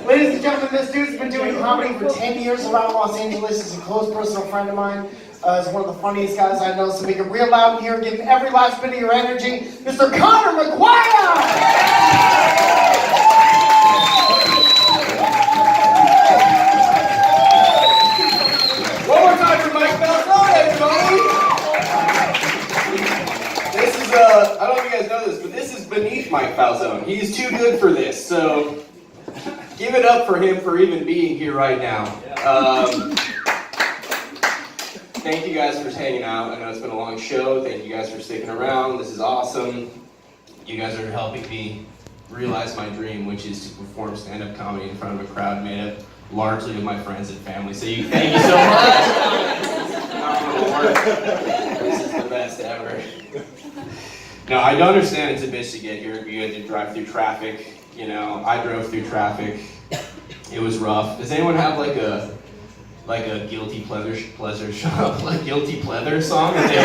Ladies and gentlemen, this dude's been doing comedy for 10 years around Los Angeles. He's a close personal friend of mine. He's one of the funniest guys I know, so make it real loud in here and give him every last bit of your energy, Mr. Conor One more time for Mike Falzone, everybody! This is, I don't know if you guys know this, but this is beneath Mike Falzone. He's too good for this, so give it up for him for even being here right now. Thank you guys for hanging out. I know it's been a long show. Thank you guys for sticking around. This is awesome. You guys are helping me realize my dream, which is to perform stand-up comedy in front of a crowd made up largely of my friends and family. So thank you so much. Not gonna work. This is the best ever. No, I don't understand it's a bitch to get here. You had to drive through traffic. You know, I drove through traffic. It was rough. Does anyone have like a guilty pleather song that they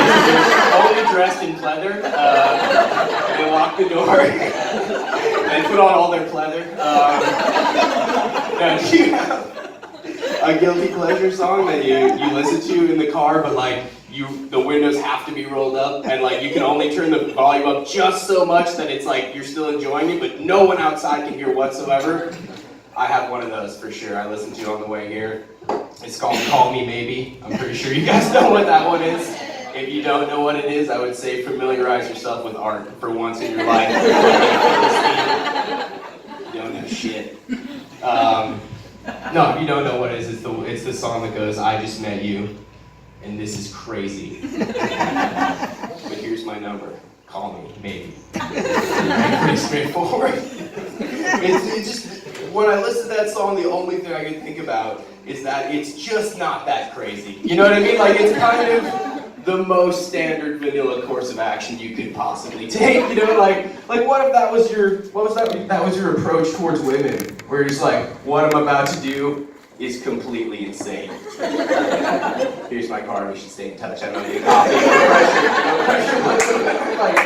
only dressed in pleather? They lock the door. They put on all their pleather. Now, do you have a guilty pleasure song that you listen to in the car, but like the windows have to be rolled up and like you can only turn the volume up just so much that it's like you're still enjoying it, but no one outside can hear whatsoever? I have one of those for sure. I listen to it on the way here. It's called Call Me Maybe. I'm pretty sure you guys know what that one is. If you don't know what it is, I would say familiarize yourself with art for once in your life. You don't know shit. No, if you don't know what it is, it's the song that goes, I just met you, and this is crazy. But here's my number. Call me, maybe. Pretty straightforward. It's just, when I listen to that song, the only thing I can think about is that it's just not that crazy. You know what I mean? Like, it's kind of the most standard vanilla course of action you could possibly take. You know, like what if that was your approach towards women? Where you're just like, what I'm about to do is completely insane. Here's my card, we should stay in touch. I don't need a copy. No pressure whatsoever. Like,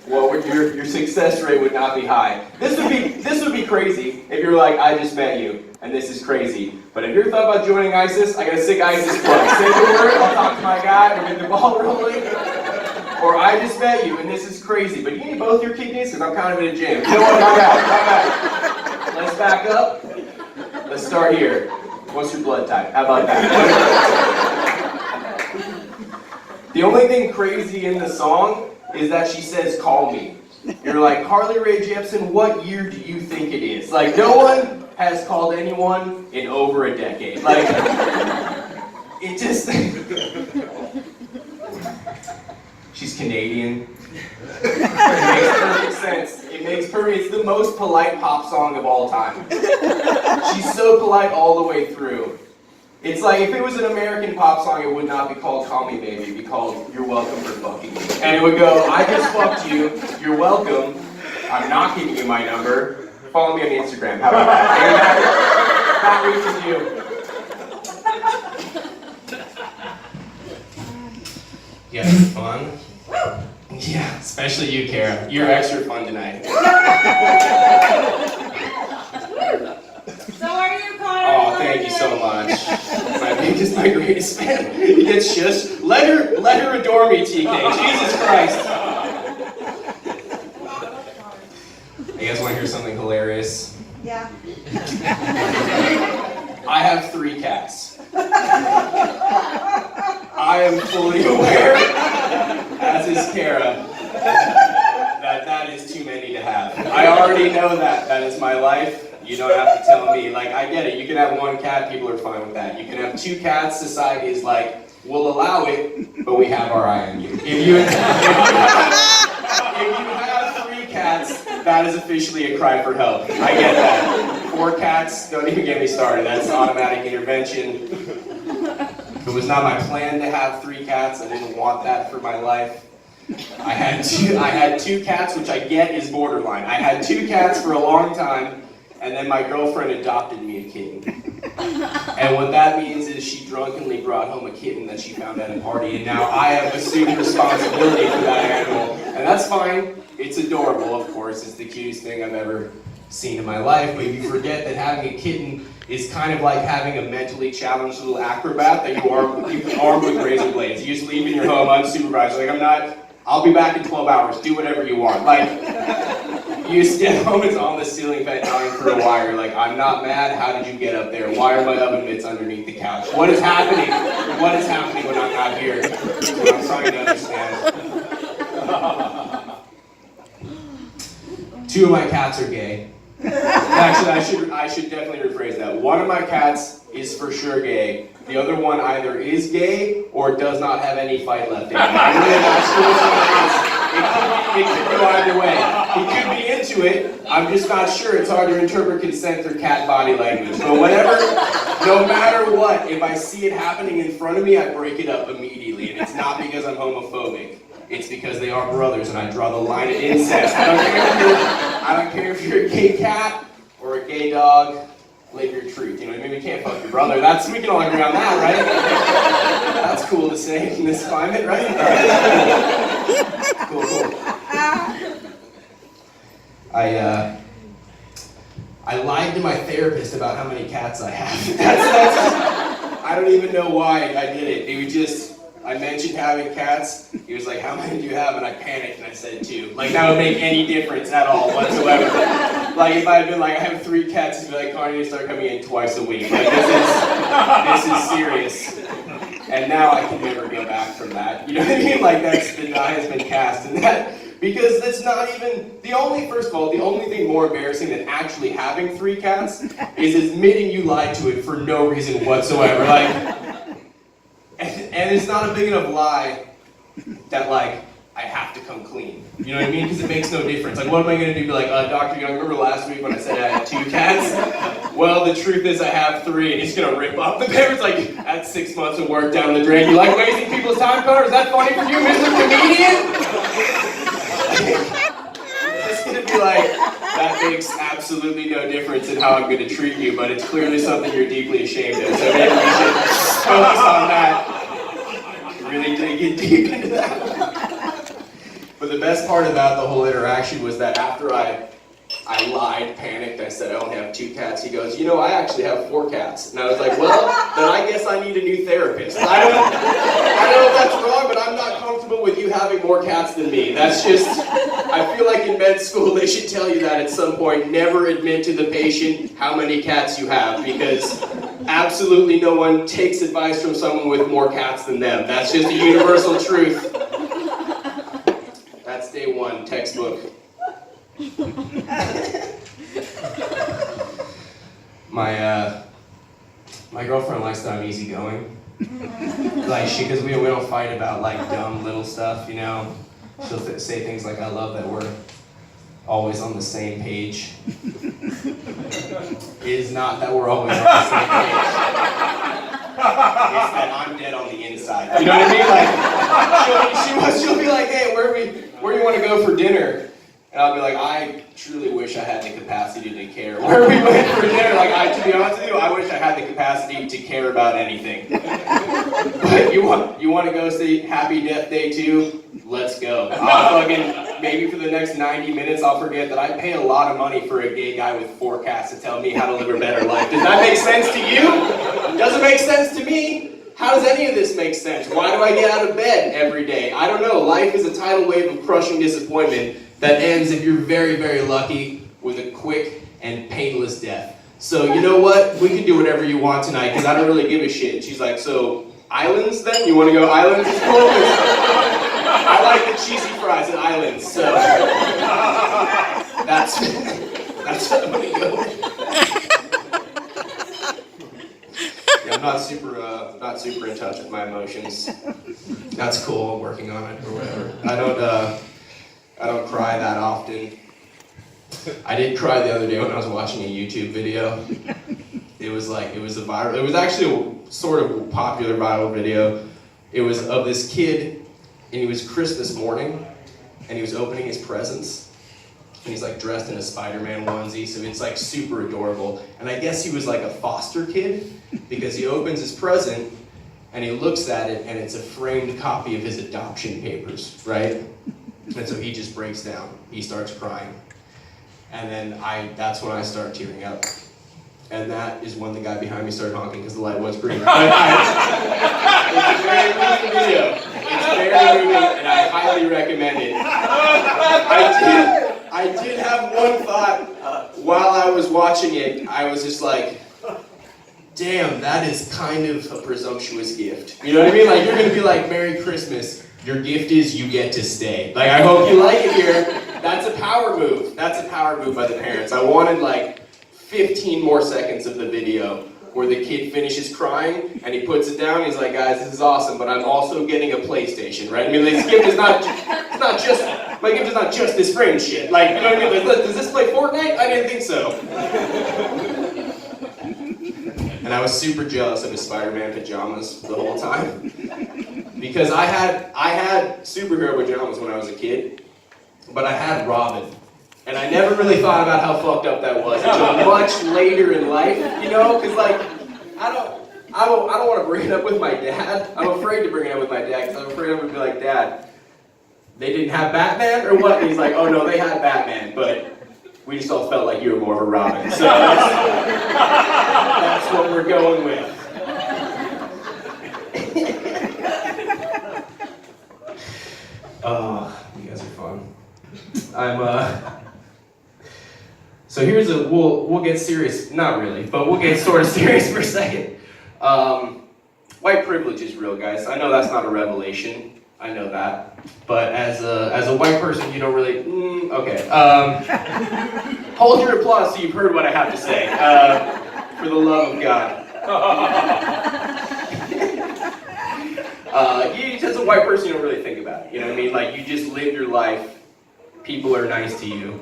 well, your success rate would not be high. This would be crazy if you're like, I just met you, and this is crazy. But if you're thought about joining ISIS, I got a sick ISIS plug. Say the word, I'll talk to my guy, we'll get the ball rolling. Or I just met you, and this is crazy. But you need both your kidneys, because I'm kind of in a jam. You know what? Not bad. Let's back up. Let's start here. What's your blood type? How about that? The only thing crazy in the song is that she says, call me. You're like, Carly Rae Jepsen, what year do you think it is? Like, no one has called anyone in over a decade. Like, it just... She's Canadian. It makes perfect sense. It's the most polite pop song of all time. She's so polite all the way through. It's like, if it was an American pop song, it would not be called Call Me Baby, it'd be called You're Welcome for Fucking Me. And it would go, I just fucked you, you're welcome, I'm not giving you my number, follow me on Instagram, how about that? That reaches you. You having fun? Yeah, especially you, Kara. You're extra fun tonight. So are you, Conor? Oh, thank you so much. My greatest fan. He gets shushed. Let her adore me, TK. Jesus Christ. You guys want to hear something hilarious? Yeah. I have 3 cats. I am fully aware, as is Kara, that is too many to have. I already know that. That is my life. You don't have to tell me. Like, I get it. You can have 1 cat, people are fine with that. You can have 2 cats, society is like, we'll allow it, but we have our eye on you. If you have 3 cats, that is officially a cry for help. I get that. 4 cats, don't even get me started. That's automatic intervention. It was not my plan to have 3 cats. I didn't want that for my life. I had two cats, which I get is borderline. I had 2 cats for a long time, and then my girlfriend adopted me a kitten. And what that means is she drunkenly brought home a kitten that she found at a party, and now I have assumed responsibility for that animal. And that's fine. It's adorable, of course. It's the cutest thing I've ever seen in my life, but you forget that having a kitten is kind of like having a mentally challenged little acrobat that you can arm with razor blades. You just leave in your home unsupervised. Like, I'll be back in 12 hours, do whatever you want. Like, you just get home, it's on the ceiling fan dying for a wire. Like, I'm not mad, how did you get up there? Why are my oven mitts underneath the couch? What is happening? What is happening when I'm not here? That's what I'm trying to understand. 2 of my cats are gay. Actually, I should definitely rephrase that. 1 of my cats is for sure gay. The other one either is gay or does not have any fight left in him. I'm really not sure it could go either way. He could be into it. I'm just not sure. It's hard to interpret consent through cat body language. But whatever, no matter what, if I see it happening in front of me, I break it up immediately. And it's not because I'm homophobic. It's because they are brothers, and I draw the line at incest. I don't care if you're a gay cat or a gay dog. Live your truth. You know what I mean? We can't fuck your brother. We can all agree on that, right? That's cool to say in this climate, right? Cool. I lied to my therapist about how many cats I have. I don't even know why I did it. It was just. I mentioned having cats. He was like, how many do you have? And I panicked and I said 2. Like, that would make any difference at all whatsoever. Like, if I had been like, I have 3 cats, he'd be like, Conor, you start coming in twice a week. Like, this is serious. And now I can never go back from that. You know what I mean? Like, the die has been cast. And that, because that's not even, first of all, the only thing more embarrassing than actually having 3 cats is admitting you lied to it for no reason whatsoever. Like, and it's not a big enough lie that, like, I have to come clean. You know what I mean? Because it makes no difference. Like, what am I going to do? Be like, Dr. Young, remember last week when I said I had 2 cats? Well, the truth is I have 3, and he's going to rip off the paper. It's like, that's 6 months of work down the drain. You like wasting people's time, Conor? Is that funny for you, Mr. Comedian? It's going to be like, that makes absolutely no difference in how I'm going to treat you, but it's clearly something you're deeply ashamed of. So maybe we should focus on that. Really dig deep into that. But the best part about the whole interaction was that after I lied, panicked, I said I only have 2 cats. He goes, I actually have 4 cats. And I was like, well, then I guess I need a new therapist. I don't know if that's wrong, but I'm not comfortable with you having more cats than me. That's just, I feel like in med school they should tell you that at some point. Never admit to the patient how many cats you have, because absolutely no one takes advice from someone with more cats than them. That's just a universal truth. That's day 1, textbook. My girlfriend likes that I'm easygoing. Like, because we don't fight about, like, dumb little stuff, She'll say things like, I love that we're always on the same page. It is not that we're always on the same page. It's that I'm dead on the inside. You know what I mean? Like, she'll be like, hey, where do you want to go for dinner? And I'll be like, I truly wish I had the capacity to care where we went for dinner. Like, to be honest with you, I wish I had the capacity to care about anything. But you want to go see Happy Death Day 2? Let's go. I'll fucking, maybe for the next 90 minutes, I'll forget that I pay a lot of money for a gay guy with 4 cats to tell me how to live a better life. Does that make sense to you? Doesn't make sense to me. How does any of this make sense? Why do I get out of bed every day? I don't know. Life is a tidal wave of crushing disappointment that ends, if you're very, very lucky, with a quick and painless death. So you know what? We can do whatever you want tonight, because I don't really give a shit. And she's like, so islands then? You want to go islands? It's cool. I like the cheesy fries at islands, so that's what I'm going to go with. Yeah, I'm not super in touch with my emotions. That's cool. I'm working on it or whatever. I don't cry that often. I did cry the other day when I was watching a YouTube video. It was actually a sort of popular viral video. It was of this kid, and it was Christmas morning, and he was opening his presents, and he's like dressed in a Spider-Man onesie, so it's like super adorable. And I guess he was like a foster kid, because he opens his present, and he looks at it, and it's a framed copy of his adoption papers, right? And so he just breaks down. He starts crying. And then that's when I start tearing up. And that is when the guy behind me started honking because the light was green. But it's a very moving video. It's very moving, and I highly recommend it. I did have one thought while I was watching it. I was just like, damn, that is kind of a presumptuous gift. You know what I mean? Like, you're going to be like, Merry Christmas. Your gift is you get to stay. Like, I hope you like it here. That's a power move. That's a power move by the parents. I wanted like 15 more seconds of the video where the kid finishes crying and he puts it down. He's like, guys, this is awesome, but I'm also getting a PlayStation, right? I mean, this gift is not just, my gift is not just this frame shit. Like, you know what I mean? Like, does this play Fortnite? I didn't think so. And I was super jealous of his Spider-Man pajamas the whole time. Because I had superhero pajamas when I was a kid, but I had Robin. And I never really thought about how fucked up that was until much later in life, you know? Because, like, I don't want to bring it up with my dad. I'm afraid to bring it up with my dad because I'm afraid I'm going to be like, Dad, they didn't have Batman or what? And he's like, oh no, they had Batman, but we just all felt like you were more of a Robin. So that's what we're going with. Oh, you guys are fun. So here's we'll get serious, not really, but we'll get sort of serious for a second. White privilege is real, guys. I know that's not a revelation. I know that. But as a white person, you don't really, okay. Hold your applause so you've heard what I have to say. For the love of God. As a white person, you don't really think about it. You know what I mean? Like, you just live your life. People are nice to you.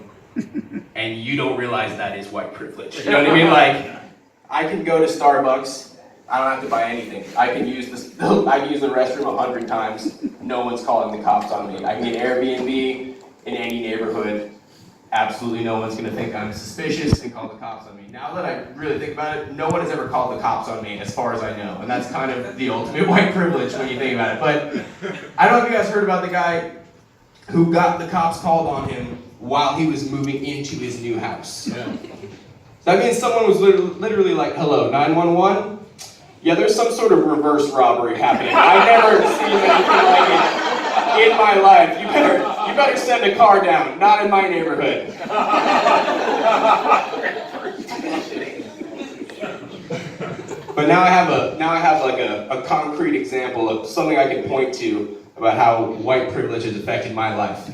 And you don't realize that is white privilege. You know what I mean? Like, I can go to Starbucks. I don't have to buy anything. I can use the restroom 100 times. No one's calling the cops on me. I can get Airbnb in any neighborhood. Absolutely no one's going to think I'm suspicious and call the cops on me. Now that I really think about it, no one has ever called the cops on me as far as I know. And that's kind of the ultimate white privilege when you think about it. But I don't know if you guys heard about the guy who got the cops called on him while he was moving into his new house. Yeah. That means someone was literally like, hello, 911? Yeah, there's some sort of reverse robbery happening. I've never seen anything like it in my life. You better send a car down, not in my neighborhood. But now I have like a concrete example of something I can point to about how white privilege has affected my life.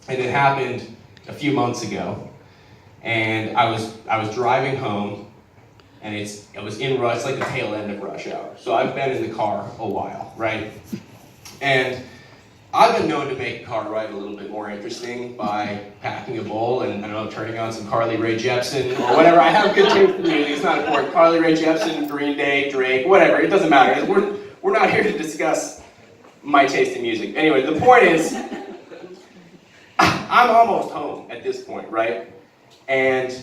And it happened a few months ago. And I was driving home, and it was in rush, it's like the tail end of rush hour. So I've been in the car a while, right? And I've been known to make a car ride a little bit more interesting by packing a bowl and, I don't know, turning on some Carly Rae Jepsen or whatever. I have good taste in music, it's not important. Carly Rae Jepsen, Green Day, Drake, whatever, it doesn't matter. We're not here to discuss my taste in music. Anyway, the point is, I'm almost home at this point, right? And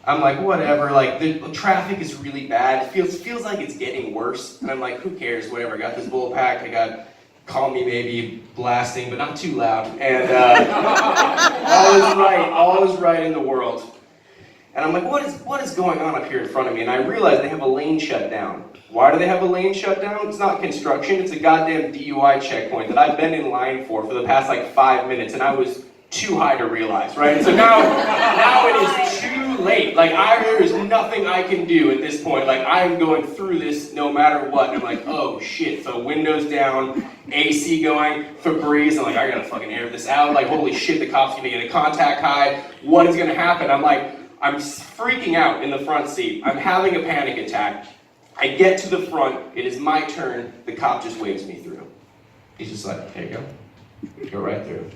I'm like, whatever, like, the traffic is really bad. It feels like it's getting worse. And I'm like, who cares, whatever. I got this bowl packed, I got Call Me Maybe blasting, but not too loud. And all is right in the world. And I'm like, what is going on up here in front of me? And I realize they have a lane shut down. Why do they have a lane shut down? It's not construction, it's a goddamn DUI checkpoint that I've been in line for the past like 5 minutes, and I was too high to realize, right? So now it is too late. Like, there is nothing I can do at this point. Like, I'm going through this no matter what. And I'm like, oh shit. So windows down, AC going, Febreze. I'm like, I gotta fucking air this out. Like, holy shit, the cop's gonna get a contact high. What is gonna happen? I'm freaking out in the front seat. I'm having a panic attack. I get to the front. It is my turn. The cop just waves me through. He's just like, there you go. Go right through.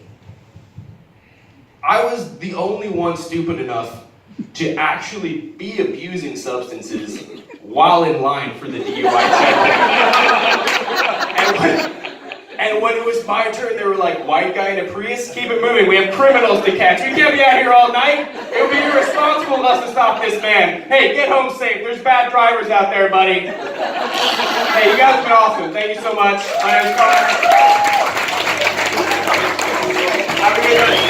I was the only one stupid enough to actually be abusing substances while in line for the DUI checkpoint. And when it was my turn, they were like, white guy in a Prius, keep it moving. We have criminals to catch. We can't be out here all night. It would be irresponsible of us to stop this man. Hey, get home safe. There's bad drivers out there, buddy. Hey, you guys have been awesome. Thank you so much. My name's Conor. Have a good night.